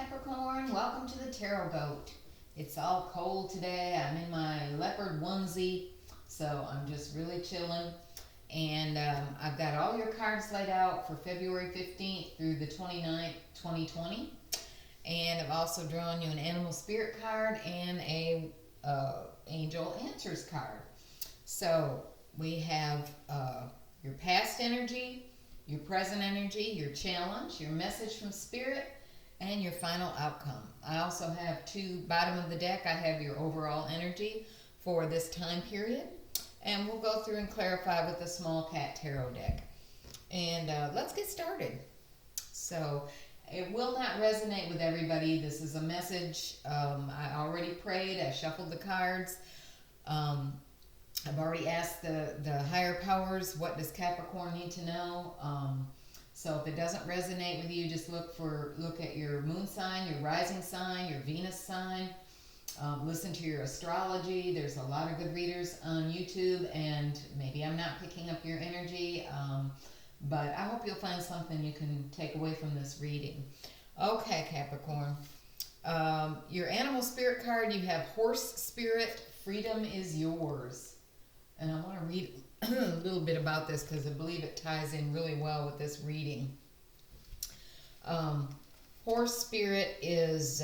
Capricorn, welcome to the Tarot Goat. It's all cold today. I'm in my leopard onesie, so I'm just really chilling. And I've got all your cards laid out for February 15th through the 29th, 2020. And I've also drawn you an animal spirit card and a angel answers card. So we have your past energy, your present energy, your challenge, your message from spirit, and your final outcome. I also have bottom of the deck, I have your overall energy for this time period. And we'll go through and clarify with the small cat tarot deck. And let's get started. So it will not resonate with everybody. This is a message. I already prayed. I shuffled the cards. I've already asked the higher powers, what does Capricorn need to know? So if it doesn't resonate with you, just look at your moon sign, your rising sign, your Venus sign. Listen to your astrology. There's a lot of good readers on YouTube, and maybe I'm not picking up your energy, but I hope you'll find something you can take away from this reading. Okay, Capricorn. Your animal spirit card, you have horse spirit, freedom is yours. And I want to read a little bit about this because I believe it ties in really well with this reading. Horse spirit is,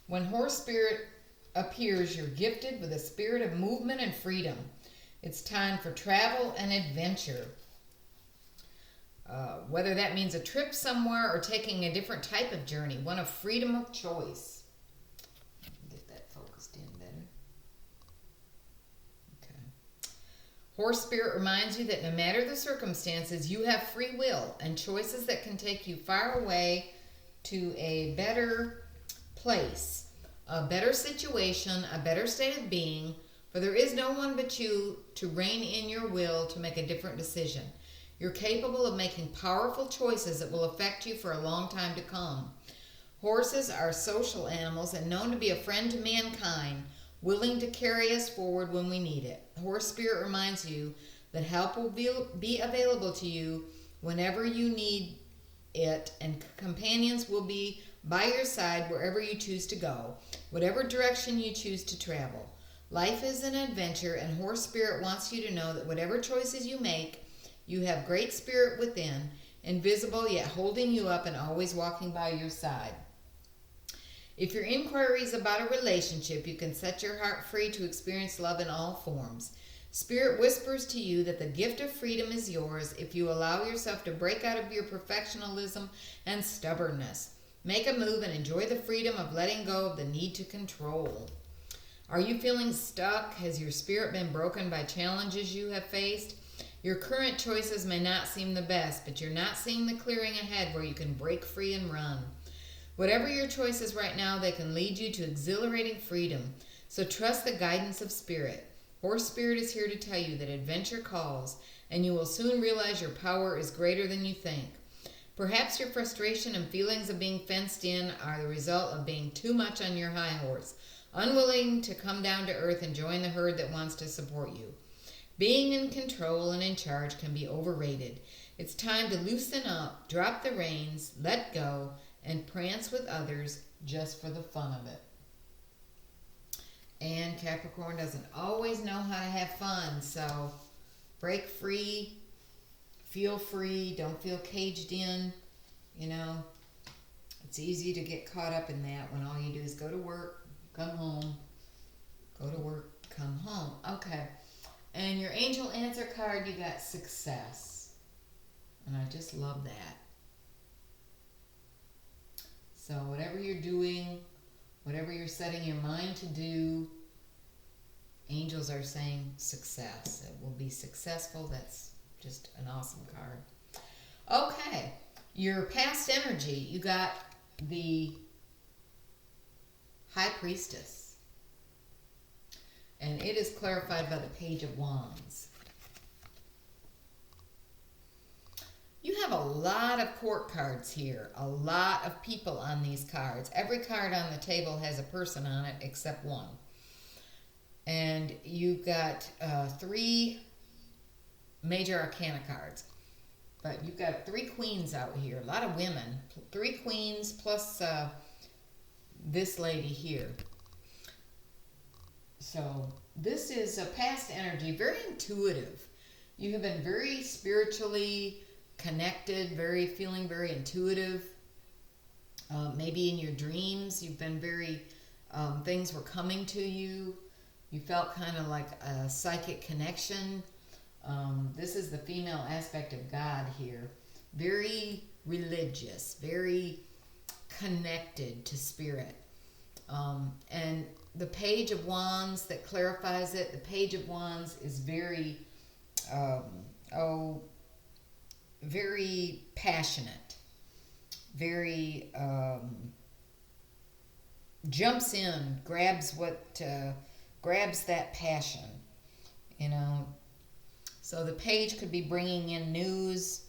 when horse spirit appears, you're gifted with a spirit of movement and freedom. It's time for travel and adventure. Whether that means a trip somewhere or taking a different type of journey, one of freedom of choice. Get that focused in better. Horse spirit reminds you that no matter the circumstances, you have free will and choices that can take you far away to a better place, a better situation, a better state of being, for there is no one but you to rein in your will to make a different decision. You're capable of making powerful choices that will affect you for a long time to come. Horses are social animals and known to be a friend to mankind, willing to carry us forward when we need it. Horse spirit reminds you that help will be available to you whenever you need it, and companions will be by your side wherever you choose to go, whatever direction you choose to travel. Life is an adventure, and horse spirit wants you to know that whatever choices you make, you have great spirit within, invisible yet holding you up and always walking by your side. If your inquiry is about a relationship, you can set your heart free to experience love in all forms. Spirit whispers to you that the gift of freedom is yours if you allow yourself to break out of your perfectionism and stubbornness. Make a move and enjoy the freedom of letting go of the need to control. Are you feeling stuck? Has your spirit been broken by challenges you have faced? Your current choices may not seem the best, but you're not seeing the clearing ahead where you can break free and run. Whatever your choices right now, they can lead you to exhilarating freedom. So trust the guidance of spirit. Horse spirit is here to tell you that adventure calls, and you will soon realize your power is greater than you think. Perhaps your frustration and feelings of being fenced in are the result of being too much on your high horse, unwilling to come down to earth and join the herd that wants to support you. Being in control and in charge can be overrated. It's time to loosen up, drop the reins, let go, and prance with others just for the fun of it. And Capricorn doesn't always know how to have fun, so break free, feel free, don't feel caged in. You know, it's easy to get caught up in that when all you do is go to work, come home, go to work, come home. Okay, and your angel answer card, you got success. And I just love that. So whatever you're doing, whatever you're setting your mind to do, angels are saying success. It will be successful. That's just an awesome card. Okay, your past energy, you got the High Priestess. And it is clarified by the Page of Wands. You have a lot of court cards here, a lot of people on these cards. Every card on the table has a person on it except one. And you've got 3 major arcana cards. But you've got 3 queens out here, a lot of women. 3 queens plus this lady here. So this is a past energy, very intuitive. You have been very spiritually connected, feeling very intuitive. Maybe in your dreams, you've been very, things were coming to you. You felt kind of like a psychic connection. This is the female aspect of God here. Very religious, very connected to spirit. And the Page of Wands that clarifies it, the Page of Wands is very, very passionate, very, jumps in, grabs that passion, you know. So the page could be bringing in news.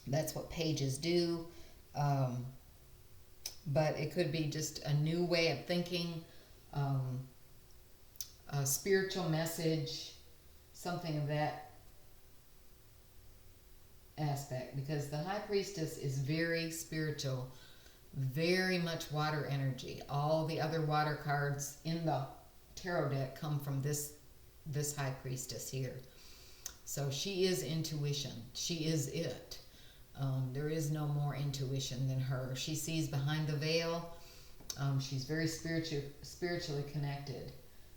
That's what pages do. But it could be just a new way of thinking, a spiritual message, something of that aspect. Because the High Priestess is very spiritual, very much water energy. All the other water cards in the tarot deck come from this High Priestess here. So she is intuition. She is it. There is no more intuition than her. She sees behind the veil. She's very spiritually connected.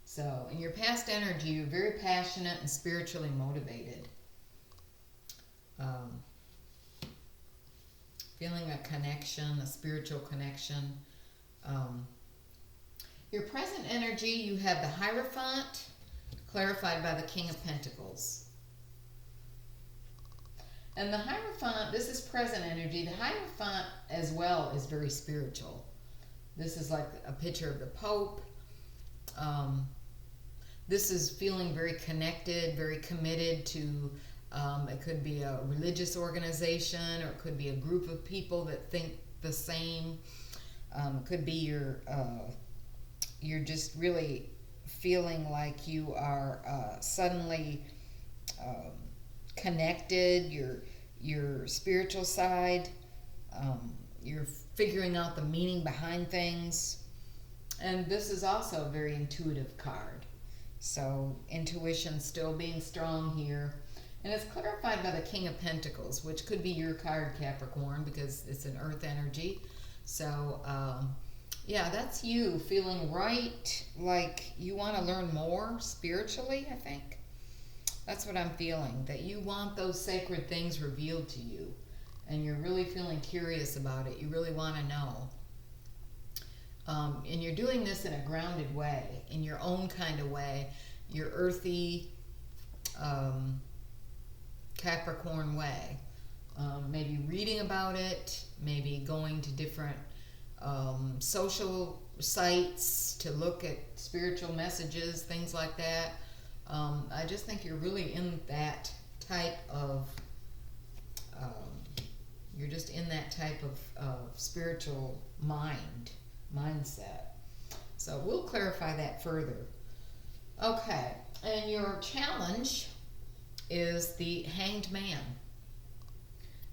So in your past energy, you're very passionate and spiritually motivated. Feeling a connection, a spiritual connection. Your present energy, you have the Hierophant, clarified by the King of Pentacles. And the Hierophant, this is present energy. The Hierophant as well is very spiritual. This is like a picture of the Pope. This is feeling very connected, very committed to, it could be a religious organization, or it could be a group of people that think the same. It could be you're just really feeling like you are suddenly connected, your spiritual side, you're figuring out the meaning behind things. And this is also a very intuitive card. So intuition still being strong here. And it's clarified by the King of Pentacles, which could be your card, Capricorn, because it's an earth energy. So yeah, that's you feeling right, like you want to learn more spiritually, I think. That's what I'm feeling, that you want those sacred things revealed to you. And you're really feeling curious about it. You really want to know. And you're doing this in a grounded way, in your own kind of way, your earthy Capricorn way. Maybe reading about it, maybe going to different social sites to look at spiritual messages, things like that. I just think you're really in that type of, you're just in that type of spiritual mindset. So we'll clarify that further. Okay, and your challenge is the Hanged Man.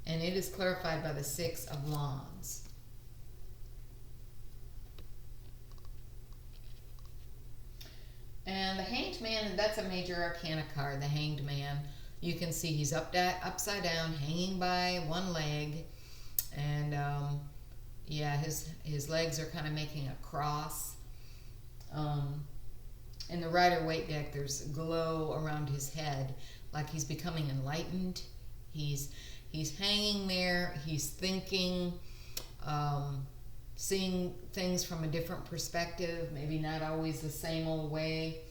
And it is clarified by the Six of Wands. And the Hanged Man, that's a major arcana card, the Hanged Man. You can see he's upside down, hanging by one leg. And yeah, his legs are kind of making a cross. In the Rider-Waite deck, there's glow around his head, like he's becoming enlightened. He's hanging there, he's thinking, seeing things from a different perspective, maybe not always the same old way,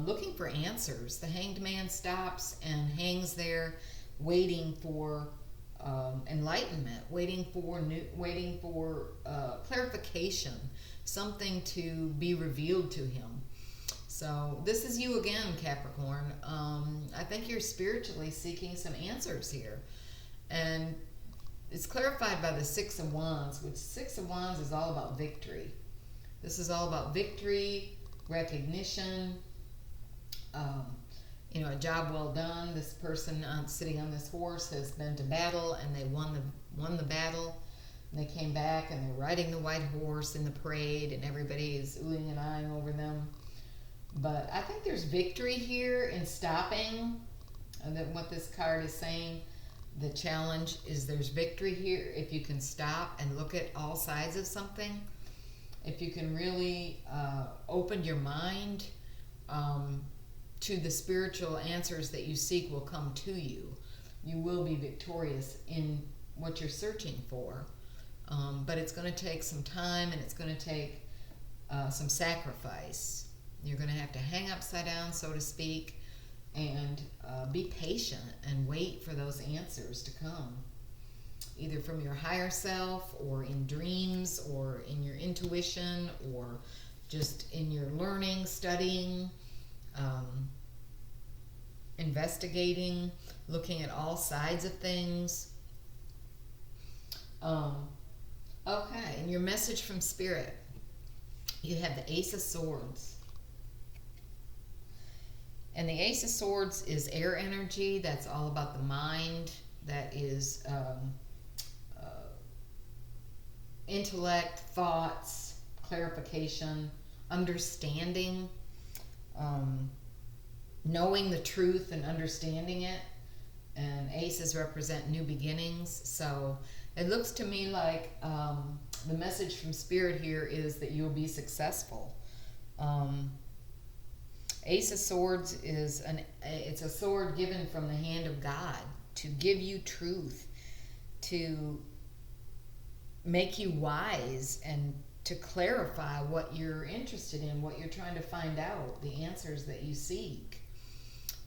looking for answers. The Hanged Man stops and hangs there, waiting for enlightenment, waiting for clarification, something to be revealed to him. So this is you again, Capricorn. I think you're spiritually seeking some answers here. And it's clarified by the Six of Wands, which Six of Wands is all about victory. This is all about victory, recognition. a job well done. This person sitting on this horse has been to battle, and they won the battle. And they came back, and they're riding the white horse in the parade, and everybody is oohing and eyeing over them. But I think there's victory here in stopping. That what this card is saying. The challenge is there's victory here if you can stop and look at all sides of something. If you can really open your mind to the spiritual answers that you seek will come to you. You will be victorious in what you're searching for. But it's going to take some time, and it's going to take some sacrifice. You're going to have to hang upside down, so to speak, and be patient and wait for those answers to come, either from your higher self or in dreams or in your intuition or just in your learning, studying, investigating, looking at all sides of things. Okay, and your message from Spirit. You have the Ace of Swords. And the Ace of Swords is air energy. That's all about the mind. That is intellect, thoughts, clarification, understanding, knowing the truth and understanding it. And aces represent new beginnings. So it looks to me like the message from Spirit here is that you'll be successful. Ace of Swords is it's a sword given from the hand of God to give you truth, to make you wise, and to clarify what you're interested in, what you're trying to find out, the answers that you seek.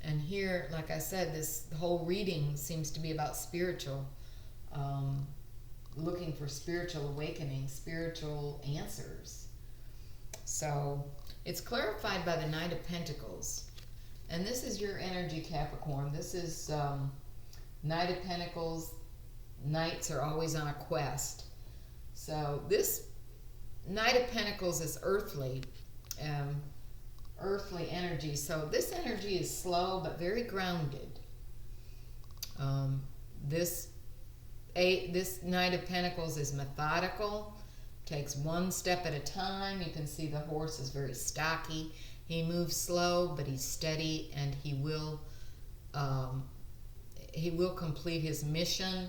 And here, like I said, this whole reading seems to be about spiritual, looking for spiritual awakening, spiritual answers. So it's clarified by the Knight of Pentacles. And this is your energy, Capricorn. This is Knight of Pentacles. Knights are always on a quest. So this Knight of Pentacles is earthly energy. So this energy is slow but very grounded. This Knight of Pentacles is methodical. Takes one step at a time. You can see the horse is very stocky. He moves slow, but he's steady, and he will complete his mission.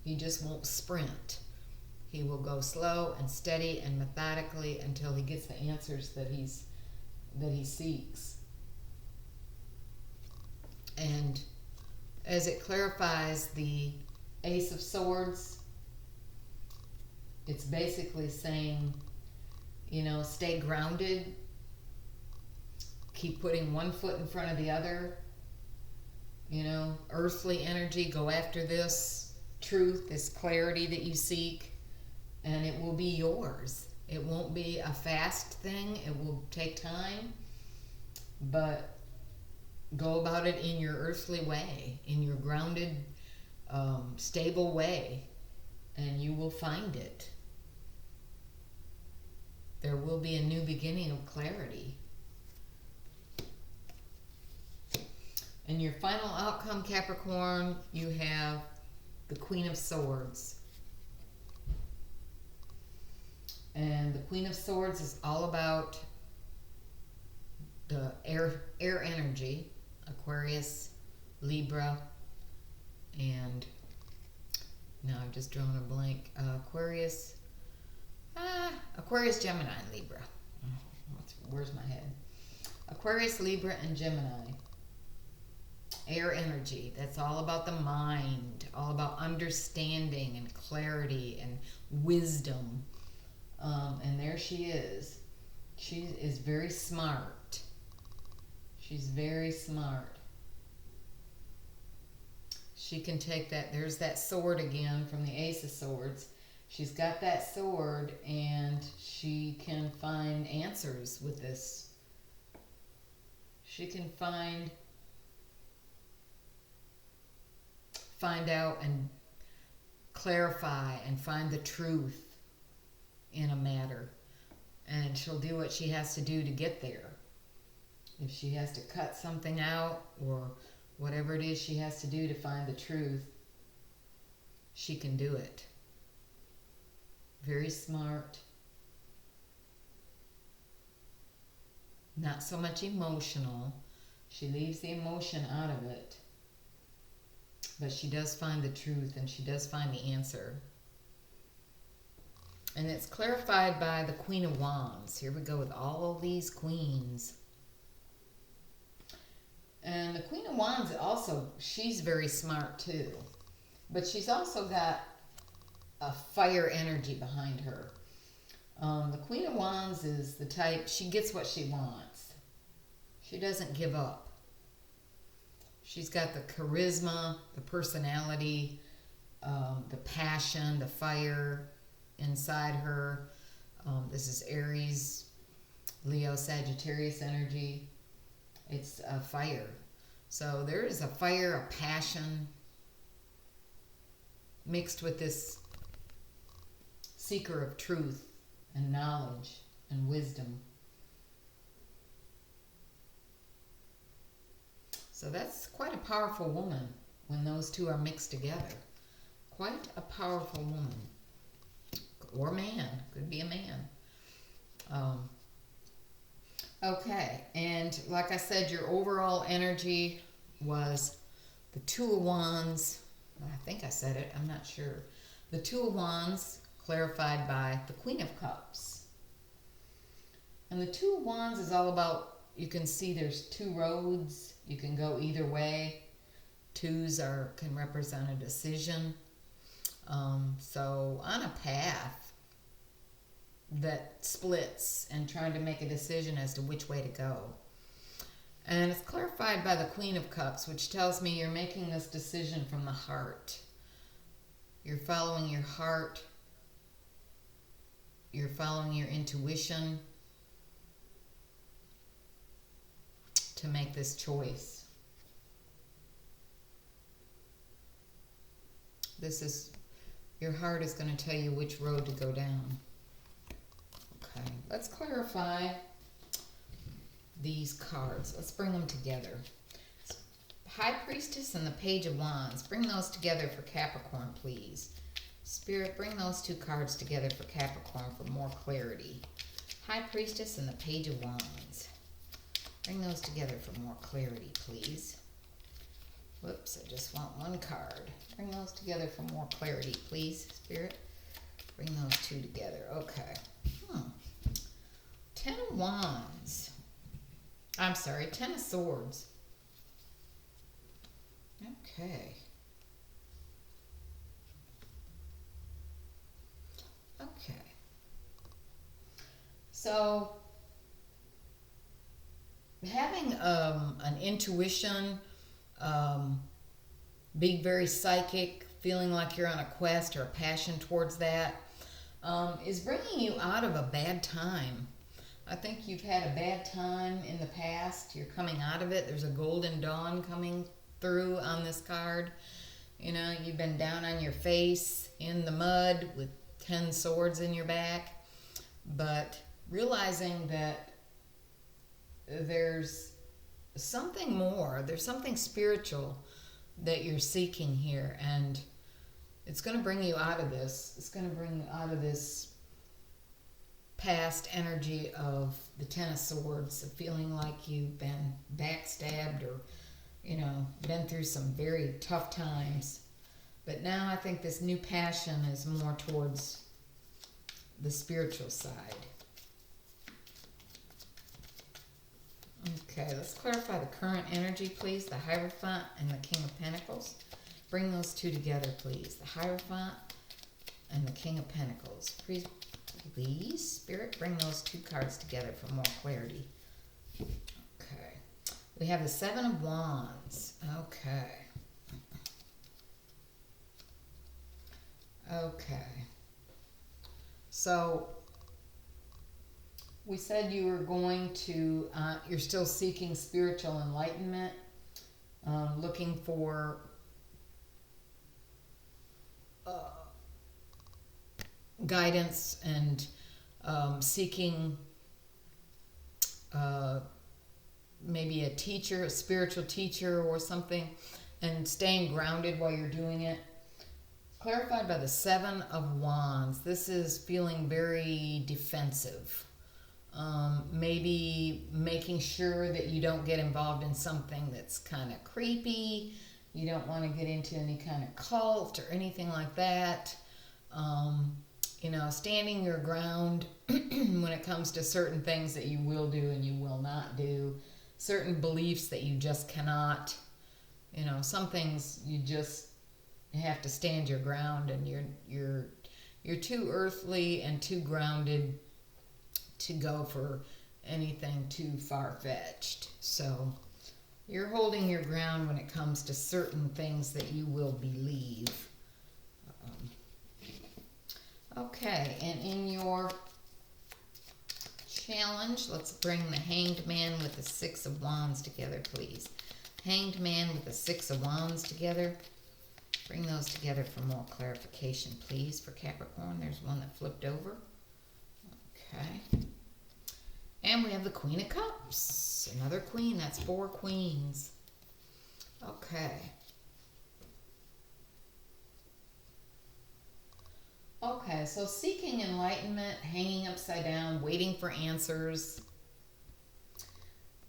He just won't sprint. He will go slow and steady and methodically until he gets the answers that he seeks. And as it clarifies the Ace of Swords, it's basically saying, stay grounded. Keep putting one foot in front of the other. Earthly energy, go after this truth, this clarity that you seek, and it will be yours. It won't be a fast thing. It will take time, but go about it in your earthly way, in your grounded, stable way, and you will find it. There will be a new beginning of clarity. And your final outcome, Capricorn, you have the Queen of Swords. And the Queen of Swords is all about the air energy, Aquarius, Libra, and now I've just drawn a blank. Aquarius, Gemini, and Libra. Where's my head? Aquarius, Libra, and Gemini. Air energy. That's all about the mind, all about understanding and clarity and wisdom. And there she is. She is very smart. She's very smart. She can take that. There's that sword again from the Ace of Swords. She's got that sword, and she can find answers with this. She can find out and clarify and find the truth in a matter. And she'll do what she has to do to get there. If she has to cut something out or whatever it is she has to do to find the truth, she can do it. Very smart. Not so much emotional. She leaves the emotion out of it. But she does find the truth and she does find the answer. And it's clarified by the Queen of Wands. Here we go with all these queens. And the Queen of Wands also, she's very smart too. But she's also got a fire energy behind her. The Queen of Wands is the type, she gets what she wants. She doesn't give up. She's got the charisma, the personality, the passion, the fire inside her. This is Aries, Leo, Sagittarius energy. It's a fire. So there is a fire, a passion mixed with this seeker of truth and knowledge and wisdom. So that's quite a powerful woman when those two are mixed together. Quite a powerful woman. Or man. Could be a man. Okay. And like I said, your overall energy was the Two of Wands. I think I said it. I'm not sure. The Two of Wands clarified by the Queen of Cups. And the Two of Wands is all about, you can see there's two roads. You can go either way. Twos can represent a decision. So on a path that splits and trying to make a decision as to which way to go. And it's clarified by the Queen of Cups, which tells me you're making this decision from the heart. You're following your heart. You're following your intuition to make this choice. Your heart is going to tell you which road to go down. Okay, let's clarify these cards. Let's bring them together. High Priestess and the Page of Wands. Bring those together for Capricorn, please. Spirit, bring those two cards together for Capricorn for more clarity. High Priestess and the Page of Wands. Bring those together for more clarity, please. Whoops, I just want one card. Bring those together for more clarity, please, Spirit. Bring those two together. Okay. Ten of Wands. I'm sorry, Ten of Swords. Okay. Okay. So, having an intuition, being very psychic, feeling like you're on a quest or a passion towards that, is bringing you out of a bad time. I think you've had a bad time in the past. You're coming out of it. There's a golden dawn coming through on this card. You know, you've been down on your face in the mud with 10 swords in your back. But realizing that there's something more, there's something spiritual that you're seeking here, and it's going to bring you out of this. It's going to bring you out of this past energy of the Ten of Swords, of feeling like you've been backstabbed or, you know, been through some very tough times. But now I think this new passion is more towards the spiritual side. Okay, let's clarify the current energy, please. The Hierophant and the King of Pentacles. Bring those two together, please. The Hierophant and the King of Pentacles. Please, Spirit, bring those two cards together for more clarity. Okay. We have the Seven of Wands. Okay. Okay. So, we said you were going to, you're still seeking spiritual enlightenment, looking for guidance and seeking maybe a teacher, a spiritual teacher or something, and staying grounded while you're doing it. Clarified by the Seven of Wands. This is feeling very defensive. Maybe making sure that you don't get involved in something that's kind of creepy. You don't want to get into any kind of cult or anything like that. Standing your ground when it comes to certain things that you will do and you will not do. Certain beliefs that you just cannot. Some things you just have to stand your ground, and you're too earthly and too grounded to go for anything too far-fetched. So you're holding your ground when it comes to certain things that you will believe. Okay, and in your challenge, let's bring the Hanged Man with the Six of Wands together, please. Hanged Man with the Six of Wands together. Bring those together for more clarification, please, for Capricorn. There's one that flipped over. Okay. And we have the Queen of Cups. Another queen. That's 4 queens. Okay. Okay, so seeking enlightenment, hanging upside down, waiting for answers,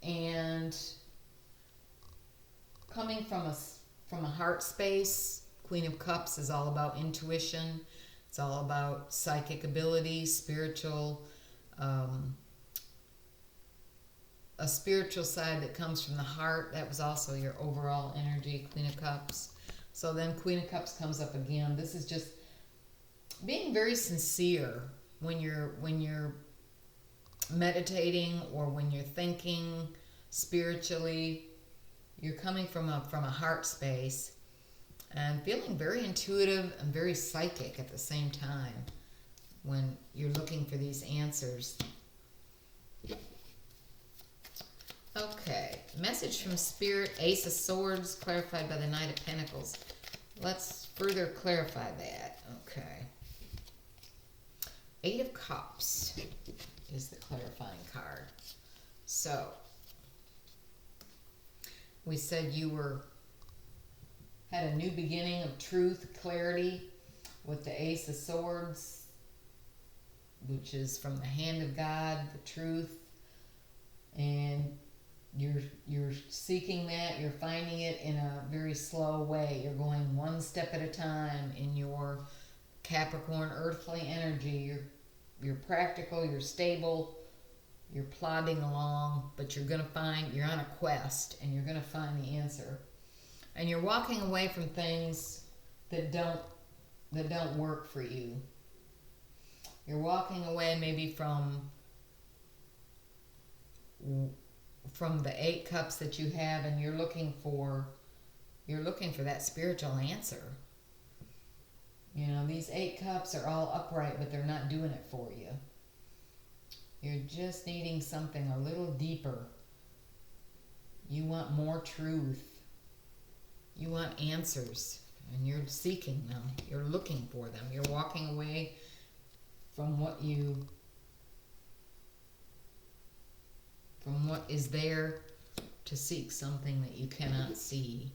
and coming from a heart space. Queen of Cups is all about intuition. It's all about psychic ability, spiritual, a spiritual side that comes from the heart. That was also your overall energy, Queen of Cups. So then Queen of Cups comes up again. This is just being very sincere when you're meditating or when you're thinking spiritually. You're coming from a heart space and feeling very intuitive and very psychic at the same time when you're looking for these answers. Okay, message from Spirit, Ace of Swords, clarified by the Knight of Pentacles. Let's further clarify that. Okay. 8 of Cups is the clarifying card. So, we said you had a new beginning of truth, clarity, with the Ace of Swords, which is from the hand of God, the truth, and you're seeking that. You're finding it in a very slow way. You're going one step at a time in your Capricorn earthly energy. You're practical, you're stable, you're plodding along, but you're on a quest, and you're going to find the answer. And you're walking away from things that don't work for you. You're walking away maybe from the 8 cups that you have, and you're looking for that spiritual answer. These 8 cups are all upright, but they're not doing it for you. You're just needing something a little deeper. You want more truth. You want answers, and you're seeking them. You're looking for them. You're walking away from what is there to seek something that you cannot see.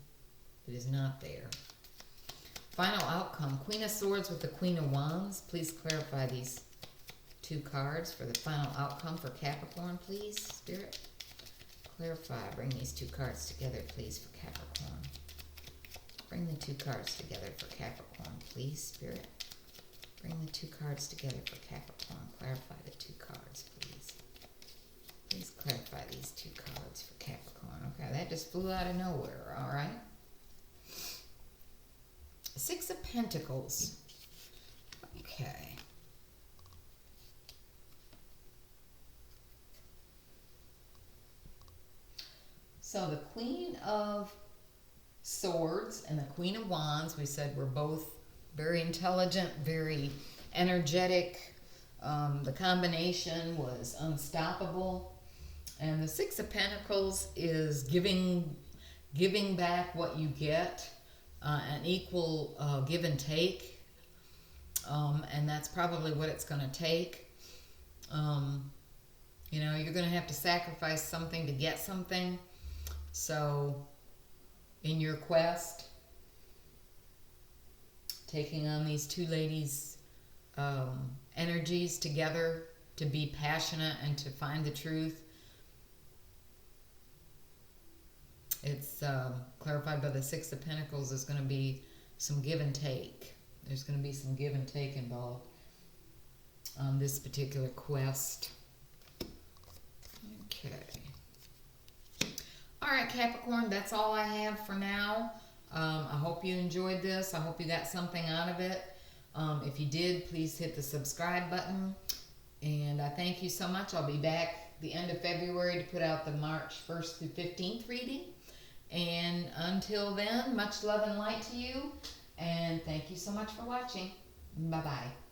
It is not there. Final outcome, Queen of Swords with the Queen of Wands. Please clarify these 2 cards for the final outcome for Capricorn, please, Spirit. Clarify. Bring these 2 cards together, please, for Capricorn. Bring the 2 cards together for Capricorn, please, Spirit. Bring the 2 cards together for Capricorn. Clarify the 2 cards, please. Please clarify these 2 cards for Capricorn. Okay, that just flew out of nowhere, all right? 6 of Pentacles. Okay. So the Queen of Swords and the Queen of Wands, we said, were both very intelligent, very energetic. The combination was unstoppable. And the 6 of Pentacles is giving back what you get, an equal give and take. And that's probably what it's going to take. You know, you're going to have to sacrifice something to get something. So, in your quest, taking on these two ladies' energies together to be passionate and to find the truth, it's clarified by the Six of Pentacles. There's going to be some give and take. There's going to be some give and take involved on this particular quest. Okay. All right, Capricorn, that's all I have for now. I hope you enjoyed this. I hope you got something out of it. If you did, please hit the subscribe button. And I thank you so much. I'll be back the end of February to put out the March 1st through 15th reading. And until then, much love and light to you. And thank you so much for watching. Bye-bye.